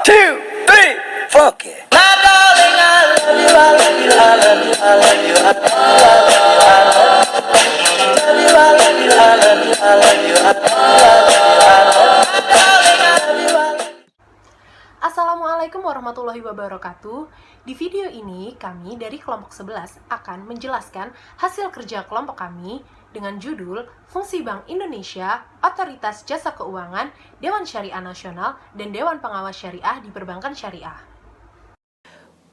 two, three, fuck it. My darling, I love you, I love you, I love you, I love you, I love you, I love you, I love you, I love you, I love you, I love you, I love you, I love you, my darling, I love you, I love you. Assalamualaikum warahmatullahi wabarakatuh. Di video ini, kami dari kelompok 11 akan menjelaskan hasil kerja kelompok kami dengan judul Fungsi Bank Indonesia, Otoritas Jasa Keuangan, Dewan Syariah Nasional, dan Dewan Pengawas Syariah di Perbankan Syariah.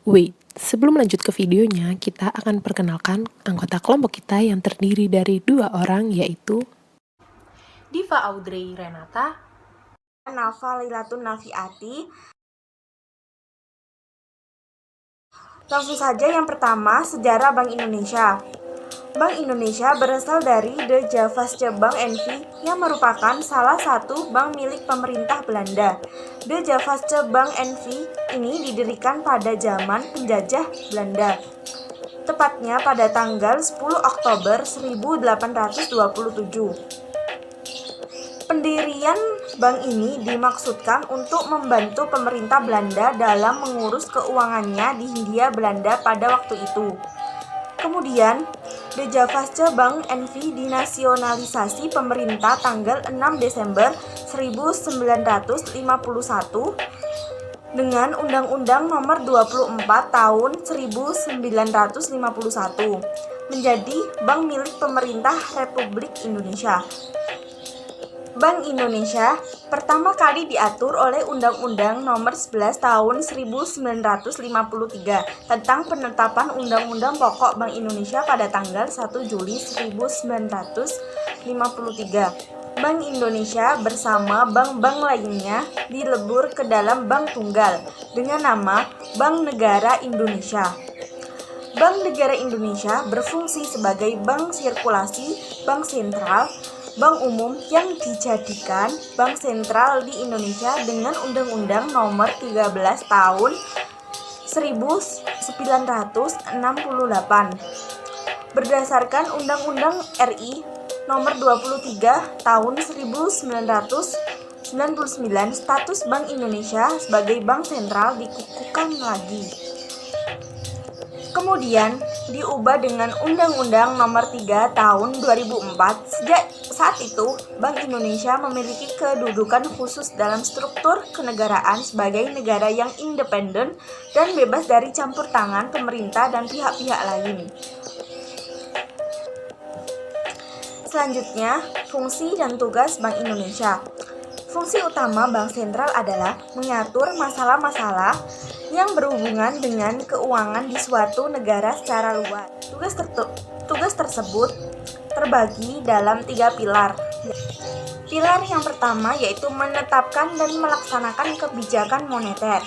Wait, sebelum lanjut ke videonya, kita akan perkenalkan anggota kelompok kita yang terdiri dari 2 orang, yaitu Diva Audrey Renata, Nafa Lailatun Nafiati. Langsung saja yang pertama, sejarah Bank Indonesia. Bank Indonesia berasal dari De Javaasche Bank N.V. yang merupakan salah satu bank milik pemerintah Belanda. De Javaasche Bank N.V. ini didirikan pada zaman penjajah Belanda, tepatnya pada tanggal 10 Oktober 1827. Pendirian bank ini dimaksudkan untuk membantu pemerintah Belanda dalam mengurus keuangannya di Hindia Belanda pada waktu itu. Kemudian, De Javaasche Bank N.V. dinasionalisasi pemerintah tanggal 6 Desember 1951 dengan Undang-Undang Nomor 24 Tahun 1951 menjadi bank milik pemerintah Republik Indonesia. Bank Indonesia pertama kali diatur oleh Undang-Undang Nomor 11 Tahun 1953 tentang penetapan Undang-Undang Pokok Bank Indonesia pada tanggal 1 Juli 1953. Bank Indonesia bersama bank-bank lainnya dilebur ke dalam bank tunggal dengan nama Bank Negara Indonesia. Bank Negara Indonesia berfungsi sebagai bank sirkulasi, bank sentral, bank umum yang dijadikan bank sentral di Indonesia dengan Undang-Undang Nomor 13 Tahun 1968 berdasarkan Undang-Undang RI Nomor 23 Tahun 1999. Status Bank Indonesia sebagai bank sentral dikukuhkan lagi. Kemudian diubah dengan Undang-Undang Nomor 3 Tahun 2004. Sejak saat itu, Bank Indonesia memiliki kedudukan khusus dalam struktur kenegaraan sebagai negara yang independen dan bebas dari campur tangan pemerintah dan pihak-pihak lain. Selanjutnya, fungsi dan tugas Bank Indonesia. Fungsi utama bank sentral adalah mengatur masalah-masalah yang berhubungan dengan keuangan di suatu negara secara luas. Tugas tersebut terbagi dalam 3 pilar. Pilar yang pertama yaitu menetapkan dan melaksanakan kebijakan moneter.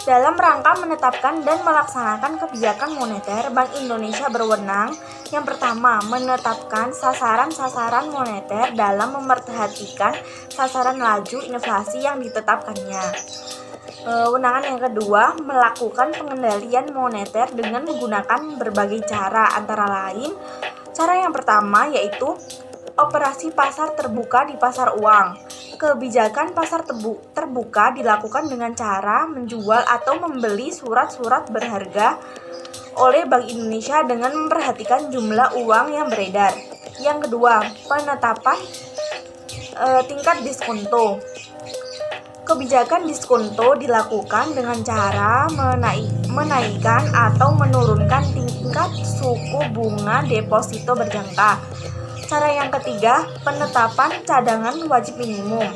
Dalam rangka menetapkan dan melaksanakan kebijakan moneter, Bank Indonesia berwenang yang pertama, menetapkan sasaran-sasaran moneter dalam memperhatikan sasaran laju inflasi yang ditetapkannya. Wewenangan yang kedua, melakukan pengendalian moneter dengan menggunakan berbagai cara, antara lain cara yang pertama yaitu operasi pasar terbuka di pasar uang. Kebijakan pasar terbuka dilakukan dengan cara menjual atau membeli surat-surat berharga oleh Bank Indonesia dengan memperhatikan jumlah uang yang beredar. Yang kedua, penetapan tingkat diskonto. Kebijakan diskonto dilakukan dengan cara menaikkan atau menurunkan tingkat suku bunga deposito berjangka. Cara yang ketiga, penetapan cadangan wajib minimum.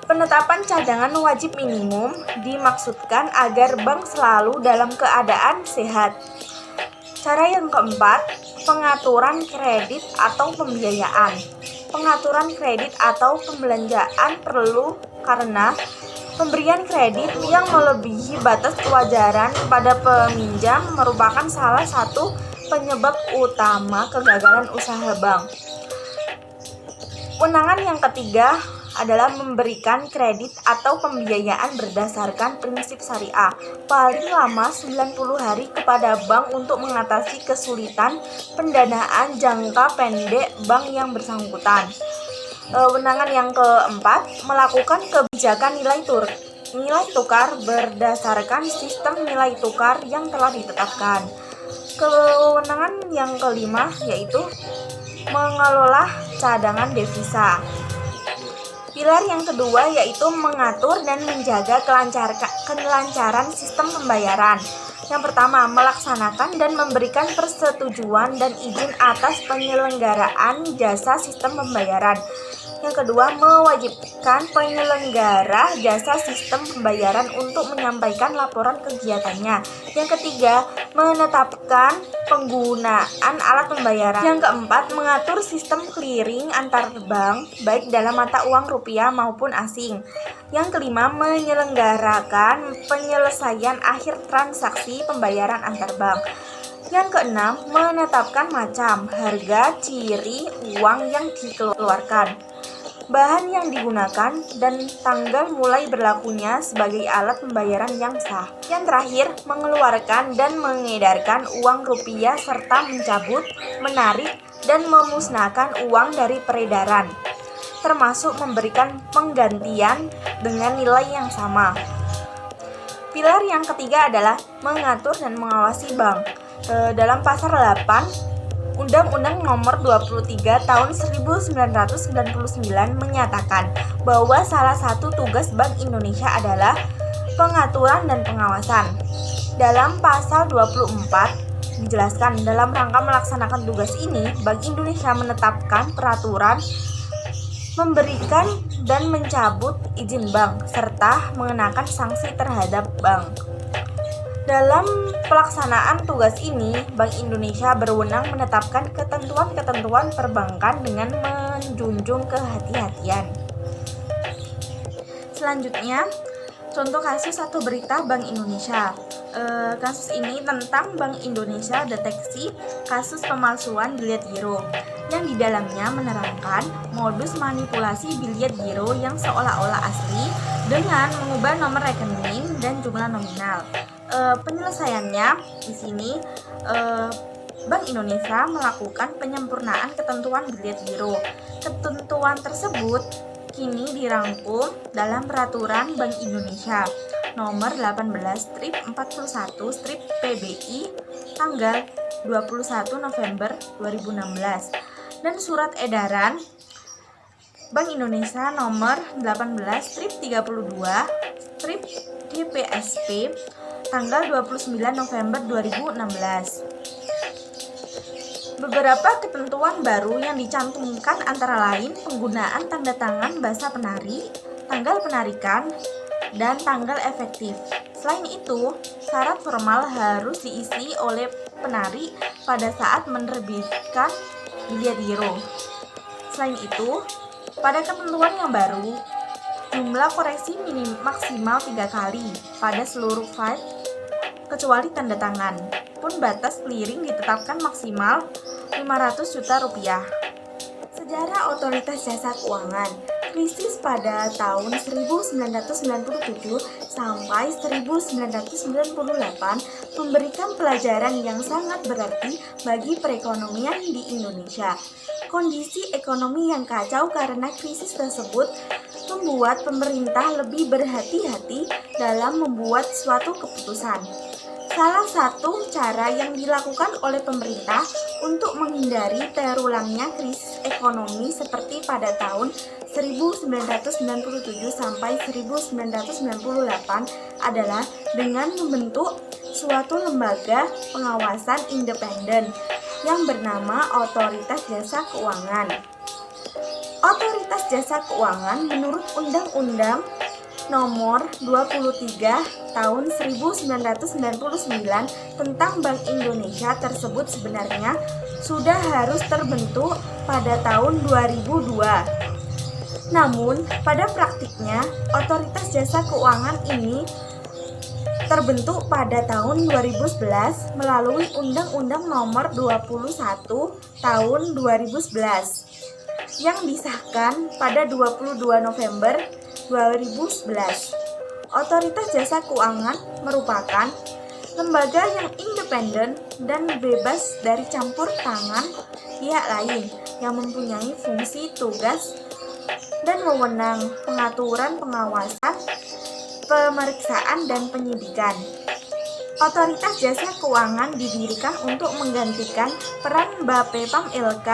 Penetapan cadangan wajib minimum dimaksudkan agar bank selalu dalam keadaan sehat. Cara yang keempat, pengaturan kredit atau pembiayaan. Pengaturan kredit atau pembelanjaan perlu karena pemberian kredit yang melebihi batas kewajaran kepada peminjam merupakan salah satu penyebab utama kegagalan usaha bank. Wewenangan yang ketiga adalah memberikan kredit atau pembiayaan berdasarkan prinsip syariah paling lama 90 hari kepada bank untuk mengatasi kesulitan pendanaan jangka pendek bank yang bersangkutan. Wewenangan yang keempat, melakukan kebijakan nilai nilai tukar berdasarkan sistem nilai tukar yang telah ditetapkan. Kewenangan yang kelima yaitu mengelola cadangan devisa. Pilar yang kedua yaitu mengatur dan menjaga kelancaran sistem pembayaran. Yang pertama, melaksanakan dan memberikan persetujuan dan izin atas penyelenggaraan jasa sistem pembayaran. Yang kedua, mewajibkan penyelenggara jasa sistem pembayaran untuk menyampaikan laporan kegiatannya. Yang ketiga, menetapkan penggunaan alat pembayaran. Yang keempat, mengatur sistem clearing antar bank, baik dalam mata uang rupiah maupun asing. Yang kelima, menyelenggarakan penyelesaian akhir transaksi pembayaran antar bank. Yang keenam, menetapkan macam, harga, ciri uang yang dikeluarkan, bahan yang digunakan, dan tanggal mulai berlakunya sebagai alat pembayaran yang sah. Yang terakhir, mengeluarkan dan mengedarkan uang rupiah serta mencabut, menarik, dan memusnahkan uang dari peredaran, termasuk memberikan penggantian dengan nilai yang sama. Pilar yang ketiga adalah mengatur dan mengawasi bank. Dalam pasal 8 Undang-Undang Nomor 23 Tahun 1999 menyatakan bahwa salah satu tugas Bank Indonesia adalah pengaturan dan pengawasan. Dalam pasal 24 dijelaskan, dalam rangka melaksanakan tugas ini, Bank Indonesia menetapkan peraturan, memberikan dan mencabut izin bank, serta mengenakan sanksi terhadap bank. Dalam pelaksanaan tugas ini, Bank Indonesia berwenang menetapkan ketentuan-ketentuan perbankan dengan menjunjung kehati-hatian. Selanjutnya, contoh kasus atau berita Bank Indonesia. Kasus ini tentang Bank Indonesia deteksi kasus pemalsuan biliet giro, yang di dalamnya menerangkan modus manipulasi biliet giro yang seolah-olah asli dengan mengubah nomor rekening dan jumlah nominal. Penyelesaiannya di sini, Bank Indonesia melakukan penyempurnaan ketentuan biliet giro. Ketentuan tersebut kini dirangkum dalam Peraturan Bank Indonesia Nomor 18/41/PBI tanggal 21 November 2016 dan Surat Edaran Bank Indonesia Nomor 18/32/DPSP tanggal 29 November 2016. Beberapa ketentuan baru yang dicantumkan antara lain penggunaan tanda tangan basa penari, tanggal penarikan, dan tanggal efektif. Selain itu, syarat formal harus diisi oleh penari pada saat menerbitkan biliet giro. Selain itu, pada ketentuan yang baru, jumlah koreksi maksimal 3 kali pada seluruh file kecuali tanda tangan. Pun batas clearing ditetapkan maksimal 500 juta rupiah. Sejarah Otoritas Jasa Keuangan. Krisis pada tahun 1997 sampai 1998 memberikan pelajaran yang sangat berarti bagi perekonomian di Indonesia. Kondisi ekonomi yang kacau karena krisis tersebut membuat pemerintah lebih berhati-hati dalam membuat suatu keputusan. Salah satu cara yang dilakukan oleh pemerintah untuk menghindari terulangnya krisis ekonomi seperti pada tahun 1997 sampai 1998 adalah dengan membentuk suatu lembaga pengawasan independen yang bernama Otoritas Jasa Keuangan. Otoritas Jasa Keuangan menurut Undang-Undang Nomor 23 Tahun 1999 tentang Bank Indonesia tersebut sebenarnya sudah harus terbentuk pada tahun 2002. Namun, pada praktiknya, Otoritas Jasa Keuangan ini terbentuk pada tahun 2011 melalui Undang-Undang Nomor 21 Tahun 2011 yang disahkan pada 22 November 2011. Otoritas Jasa Keuangan merupakan lembaga yang independen dan bebas dari campur tangan pihak lain yang mempunyai fungsi, tugas, dan wewenang pengaturan pengawasan pemeriksaan dan penyidikan. Otoritas Jasa Keuangan didirikan untuk menggantikan peran Bapepam LK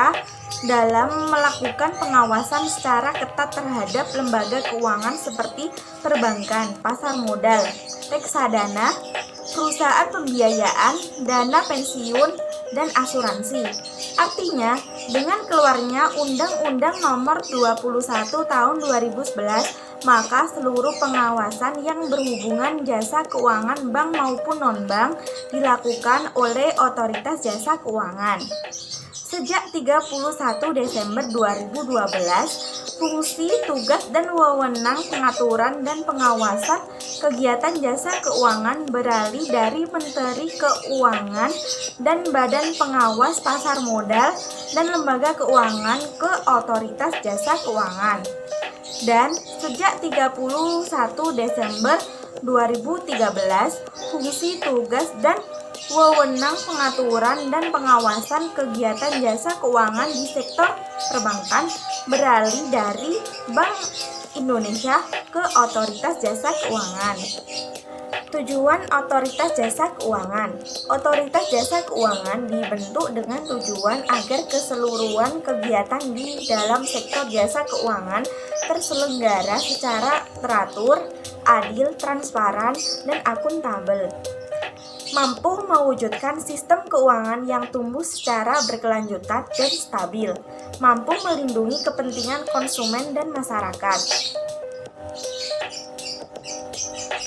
dalam melakukan pengawasan secara ketat terhadap lembaga keuangan seperti perbankan, pasar modal, reksadana, perusahaan pembiayaan, dana pensiun, dan asuransi. Artinya, dengan keluarnya Undang-Undang Nomor 21 Tahun 2011, maka seluruh pengawasan yang berhubungan jasa keuangan bank maupun non-bank dilakukan oleh Otoritas Jasa Keuangan. Sejak 31 Desember 2012, fungsi, tugas, dan wewenang pengaturan dan pengawasan kegiatan jasa keuangan beralih dari Menteri Keuangan dan Badan Pengawas Pasar Modal dan Lembaga Keuangan ke Otoritas Jasa Keuangan. Dan sejak 31 Desember 2013, fungsi, tugas, dan wewenang pengaturan dan pengawasan kegiatan jasa keuangan di sektor perbankan beralih dari Bank Indonesia ke Otoritas Jasa Keuangan. Tujuan Otoritas Jasa Keuangan. Otoritas Jasa Keuangan dibentuk dengan tujuan agar keseluruhan kegiatan di dalam sektor jasa keuangan terselenggara secara teratur, adil, transparan, dan akuntabel. Mampu mewujudkan sistem keuangan yang tumbuh secara berkelanjutan dan stabil, mampu melindungi kepentingan konsumen dan masyarakat.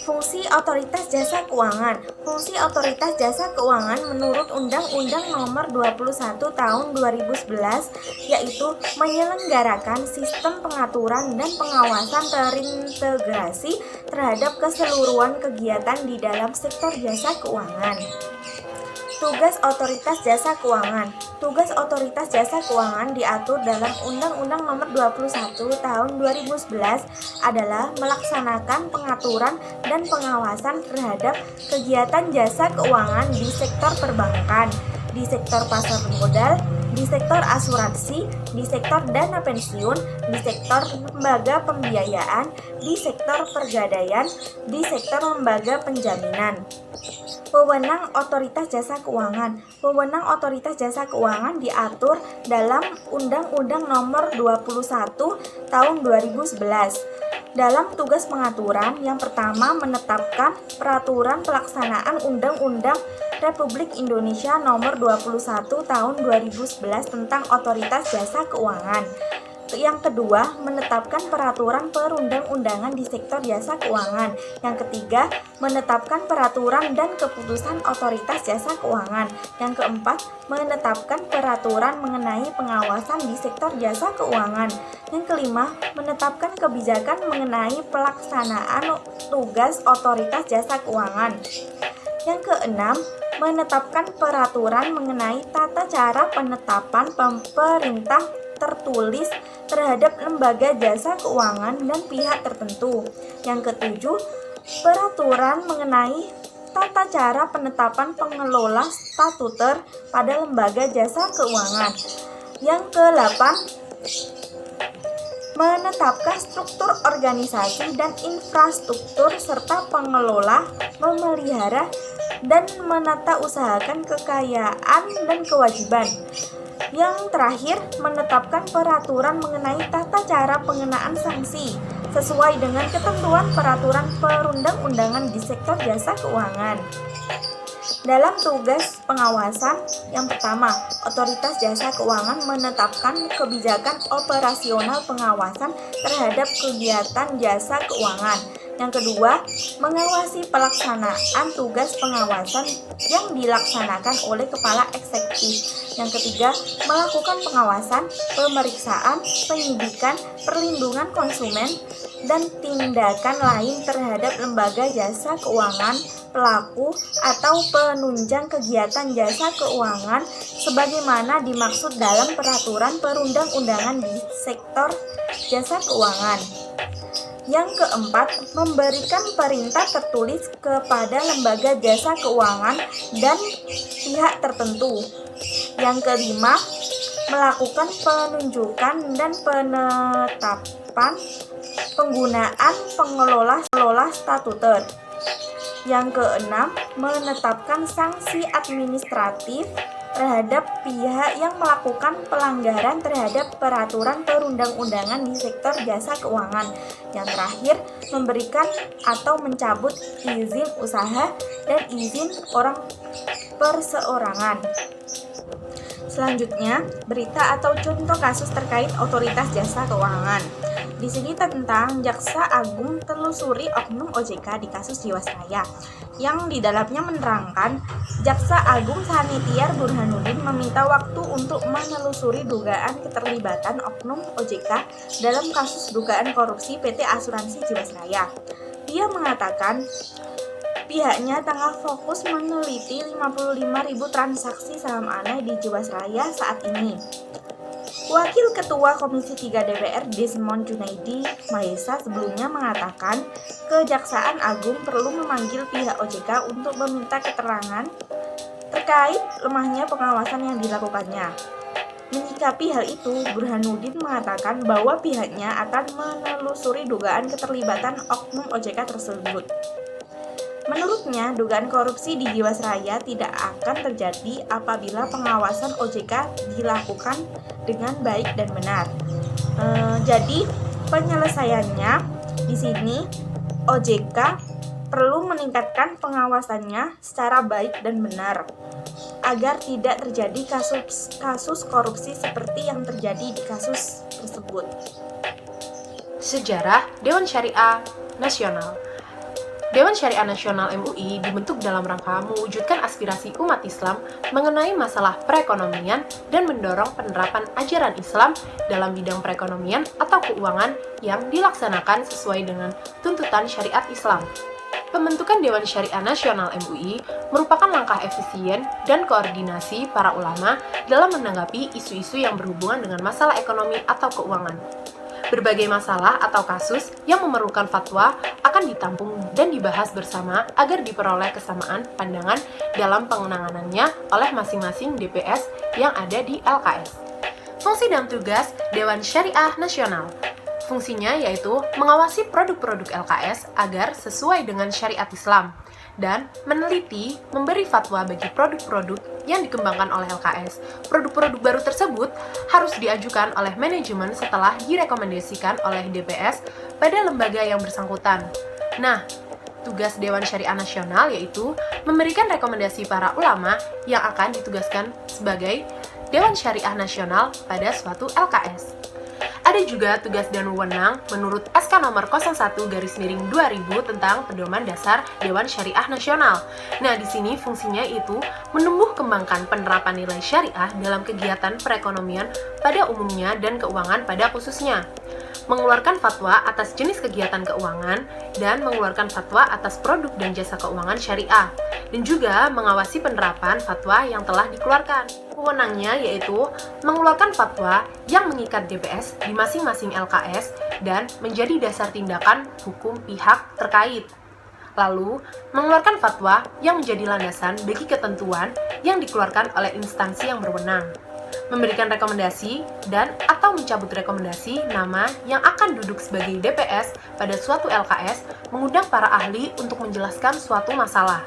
Fungsi Otoritas Jasa Keuangan. Fungsi Otoritas Jasa Keuangan menurut Undang-Undang Nomor 21 Tahun 2011 yaitu menyelenggarakan sistem pengaturan dan pengawasan terintegrasi terhadap keseluruhan kegiatan di dalam sektor jasa keuangan. Tugas Otoritas Jasa Keuangan. Tugas Otoritas Jasa Keuangan diatur dalam Undang-Undang Nomor 21 Tahun 2011 adalah melaksanakan pengaturan dan pengawasan terhadap kegiatan jasa keuangan di sektor perbankan, di sektor pasar modal, di sektor asuransi, di sektor dana pensiun, di sektor lembaga pembiayaan, di sektor pergadaian, di sektor lembaga penjaminan. Wewenang Otoritas Jasa Keuangan. Wewenang Otoritas Jasa Keuangan diatur dalam Undang-Undang Nomor 21 Tahun 2011. Dalam tugas pengaturan, yang pertama menetapkan peraturan pelaksanaan Undang-Undang Republik Indonesia Nomor 21 Tahun 2011 tentang Otoritas Jasa Keuangan. Yang kedua, menetapkan peraturan perundang-undangan di sektor jasa keuangan. Yang ketiga, menetapkan peraturan dan keputusan Otoritas Jasa Keuangan. Yang keempat, menetapkan peraturan mengenai pengawasan di sektor jasa keuangan. Yang kelima, menetapkan kebijakan mengenai pelaksanaan tugas Otoritas Jasa Keuangan. Yang keenam, menetapkan peraturan mengenai tata cara penetapan pemerintah tertulis terhadap lembaga jasa keuangan dan pihak tertentu. Yang ketujuh, peraturan mengenai tata cara penetapan pengelola statuter pada lembaga jasa keuangan. Yang kedelapan, menetapkan struktur organisasi dan infrastruktur serta pengelola, memelihara, dan menata usahakan kekayaan dan kewajiban. Yang terakhir, menetapkan peraturan mengenai tata cara pengenaan sanksi sesuai dengan ketentuan peraturan perundang-undangan di sektor jasa keuangan. Dalam tugas pengawasan, yang pertama, Otoritas Jasa Keuangan menetapkan kebijakan operasional pengawasan terhadap kegiatan jasa keuangan. Yang kedua, mengawasi pelaksanaan tugas pengawasan yang dilaksanakan oleh Kepala Eksekutif. Yang ketiga, melakukan pengawasan, pemeriksaan, penyidikan, perlindungan konsumen, dan tindakan lain terhadap lembaga jasa keuangan, pelaku, atau penunjang kegiatan jasa keuangan sebagaimana dimaksud dalam peraturan perundang-undangan di sektor jasa keuangan. Yang keempat, memberikan perintah tertulis kepada lembaga jasa keuangan dan pihak tertentu. Yang kelima, melakukan penunjukan dan penetapan penggunaan pengelola statuter. Yang keenam, menetapkan sanksi administratif terhadap pihak yang melakukan pelanggaran terhadap peraturan perundang-undangan di sektor jasa keuangan. Yang terakhir, memberikan atau mencabut izin usaha dan izin orang perseorangan. Selanjutnya, berita atau contoh kasus terkait otoritas jasa keuangan. Di sini tentang Jaksa Agung telusuri oknum OJK di kasus Jiwasraya, yang di dalamnya menerangkan Jaksa Agung Sanitiar Burhanuddin meminta waktu untuk menelusuri dugaan keterlibatan oknum OJK dalam kasus dugaan korupsi PT Asuransi Jiwasraya. Dia mengatakan pihaknya tengah fokus meneliti 55.000 transaksi saham aneh di Jiwasraya saat ini. Wakil Ketua Komisi 3 DPR Desmond Junaidi Mahesa sebelumnya mengatakan Kejaksaan Agung perlu memanggil pihak OJK untuk meminta keterangan terkait lemahnya pengawasan yang dilakukannya. Menyikapi hal itu, Burhanuddin mengatakan bahwa pihaknya akan menelusuri dugaan keterlibatan oknum OJK tersebut. Menurutnya, dugaan korupsi di Jiwasraya tidak akan terjadi apabila pengawasan OJK dilakukan dengan baik dan benar. Jadi, penyelesaiannya di sini OJK perlu meningkatkan pengawasannya secara baik dan benar agar tidak terjadi kasus korupsi seperti yang terjadi di kasus tersebut. Sejarah Dewan Syariah Nasional. Dewan Syariah Nasional MUI dibentuk dalam rangka mewujudkan aspirasi umat Islam mengenai masalah perekonomian dan mendorong penerapan ajaran Islam dalam bidang perekonomian atau keuangan yang dilaksanakan sesuai dengan tuntutan syariat Islam. Pembentukan Dewan Syariah Nasional MUI merupakan langkah efisien dan koordinasi para ulama dalam menanggapi isu-isu yang berhubungan dengan masalah ekonomi atau keuangan. Berbagai masalah atau kasus yang memerlukan fatwa akan ditampung dan dibahas bersama agar diperoleh kesamaan pandangan dalam penanganannya oleh masing-masing DPS yang ada di LKS. Fungsi dan tugas Dewan Syariah Nasional. Fungsinya yaitu mengawasi produk-produk LKS agar sesuai dengan syariat Islam dan meneliti, memberi fatwa bagi produk-produk yang dikembangkan oleh LKS. Produk-produk baru tersebut harus diajukan oleh manajemen setelah direkomendasikan oleh DPS pada lembaga yang bersangkutan. Nah, tugas Dewan Syariah Nasional yaitu memberikan rekomendasi para ulama yang akan ditugaskan sebagai Dewan Syariah Nasional pada suatu LKS. Ada juga tugas dan wewenang menurut SK nomor 01/2000 tentang Pedoman Dasar Dewan Syariah Nasional. Nah, di sini fungsinya itu menumbuh kembangkan penerapan nilai syariah dalam kegiatan perekonomian pada umumnya dan keuangan pada khususnya. Mengeluarkan fatwa atas jenis kegiatan keuangan dan mengeluarkan fatwa atas produk dan jasa keuangan syariah, dan juga mengawasi penerapan fatwa yang telah dikeluarkan. Wewenangnya yaitu mengeluarkan fatwa yang mengikat DPS di masing-masing LKS dan menjadi dasar tindakan hukum pihak terkait. Lalu, mengeluarkan fatwa yang menjadi landasan bagi ketentuan yang dikeluarkan oleh instansi yang berwenang. Memberikan rekomendasi dan atau mencabut rekomendasi nama yang akan duduk sebagai DPS pada suatu LKS, mengundang para ahli untuk menjelaskan suatu masalah.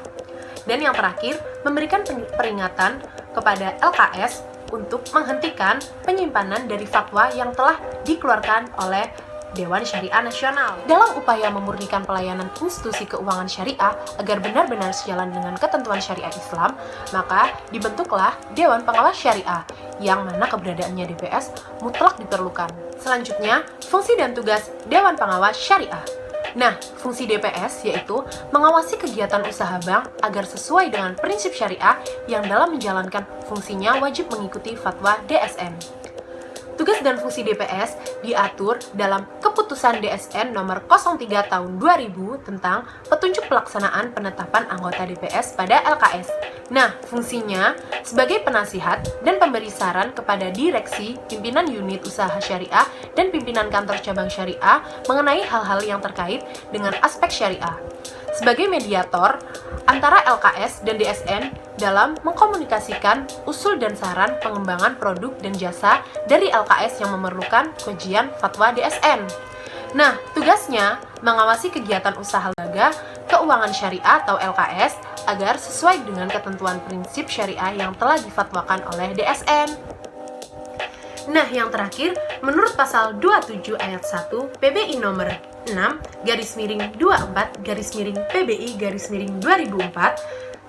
Dan yang terakhir, memberikan peringatan kepada LKS untuk menghentikan penyimpanan dari fatwa yang telah dikeluarkan oleh Dewan Syariah Nasional. Dalam upaya memurnikan pelayanan institusi keuangan syariah agar benar-benar sejalan dengan ketentuan syariat Islam, maka dibentuklah Dewan Pengawas Syariah, yang mana keberadaannya DPS mutlak diperlukan. Selanjutnya, fungsi dan tugas Dewan Pengawas Syariah. Nah, fungsi DPS yaitu mengawasi kegiatan usaha bank agar sesuai dengan prinsip syariah yang dalam menjalankan fungsinya wajib mengikuti fatwa DSN. Tugas dan fungsi DPS diatur dalam Keputusan DSN nomor 03 tahun 2000 tentang petunjuk pelaksanaan penetapan anggota DPS pada LKS. Nah, fungsinya sebagai penasihat dan pemberi saran kepada direksi, pimpinan unit usaha syariah, dan pimpinan kantor cabang syariah mengenai hal-hal yang terkait dengan aspek syariah. Sebagai mediator antara LKS dan DSN dalam mengkomunikasikan usul dan saran pengembangan produk dan jasa dari LKS yang memerlukan kajian fatwa DSN. Nah, tugasnya mengawasi kegiatan usaha lembaga keuangan syariah atau LKS agar sesuai dengan ketentuan prinsip syariah yang telah difatwakan oleh DSN. Nah, yang terakhir, menurut pasal 27 ayat 1 PBI nomor 6/24/PBI/2004,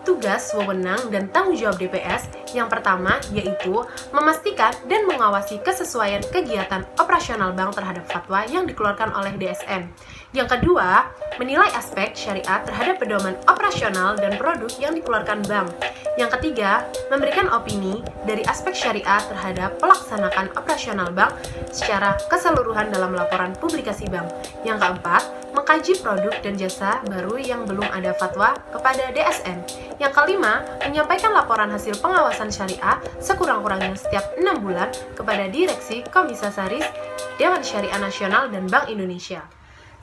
tugas, wewenang, dan tanggung jawab DPS yang pertama yaitu memastikan dan mengawasi kesesuaian kegiatan operasional bank terhadap fatwa yang dikeluarkan oleh DSN. Yang kedua, menilai aspek syariat terhadap pedoman operasional dan produk yang dikeluarkan bank. Yang ketiga, memberikan opini dari aspek syariat terhadap pelaksanaan operasional bank secara keseluruhan dalam laporan publikasi bank. Yang keempat, mengkaji produk dan jasa baru yang belum ada fatwa kepada DSN. Yang kelima, menyampaikan laporan hasil pengawasan syariah sekurang-kurangnya setiap 6 bulan kepada Direksi Komisaris Dewan Syariah Nasional dan Bank Indonesia.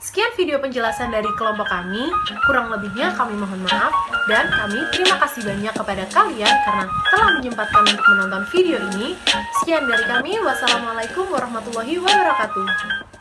Sekian video penjelasan dari kelompok kami, kurang lebihnya kami mohon maaf, dan kami terima kasih banyak kepada kalian karena telah menyempatkan untuk menonton video ini. Sekian dari kami, wassalamualaikum warahmatullahi wabarakatuh.